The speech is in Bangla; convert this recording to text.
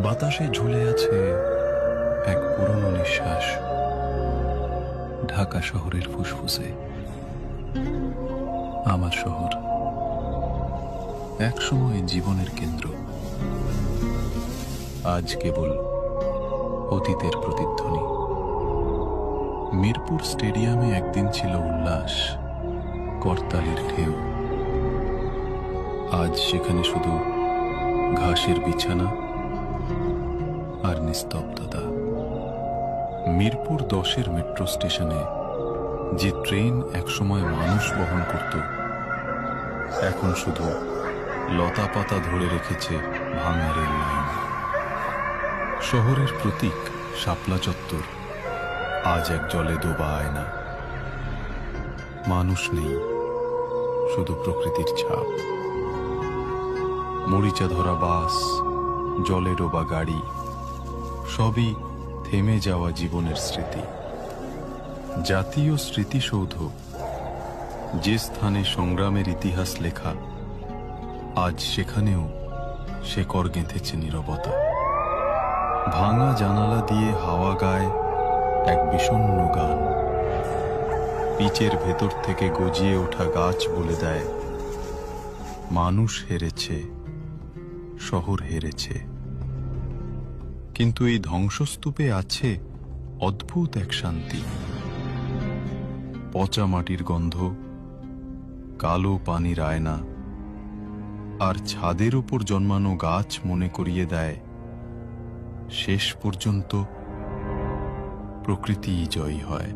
বাতাসে ঝুলে আছে এক পুরনো নিঃশ্বাস, ঢাকা শহরের ফুসফুসে। আমার শহর একসময় জীবনের কেন্দ্র, আজ কেবল অতীতের প্রতিধ্বনি। মিরপুর স্টেডিয়ামে একদিন ছিল উল্লাস, করতালির ঢেউ। আজ সেখানে শুধু ঘাসের বিছানা আর নিস্তব্ধতা। মিরপুর 10-এর মেট্রো স্টেশনে যে ট্রেন একসময় মানুষ বহন করত, এখন শুধু লতা পাতা ধরে রেখেছে ভাঙা রেল লাইন। শহরের প্রতীক শাপলা চত্বর আজ এক জলে ডোবা আয়না। মানুষ নেই, শুধু প্রকৃতির ছাপ। মরিচা ধরা বাস, জলে ডোবা গাড়ি, সবই থেমে যাওয়া জীবনের স্মৃতি। জাতীয় স্মৃতিসৌধ, যে স্থানে সংগ্রামের ইতিহাস লেখা, আজ সেখানেও শেকড় গেঁথেছে নীরবতা। ভাঙা জানালা দিয়ে হাওয়া গায় এক বিষণ্ণ গান। পিচের ভেতর থেকে গজিয়ে ওঠা গাছ বলে দেয়, মানুষ হেরেছে, শহর হেরেছে। কিন্তু এই ধ্বংসস্তূপে আছে অদ্ভুত এক শান্তি। পচা মাটির গন্ধ, কালো পানির আয়না, আর ছাদের উপর জন্মানো গাছ মনে করিয়ে দেয়, শেষ পর্যন্ত প্রকৃতিই জয়ী হয়।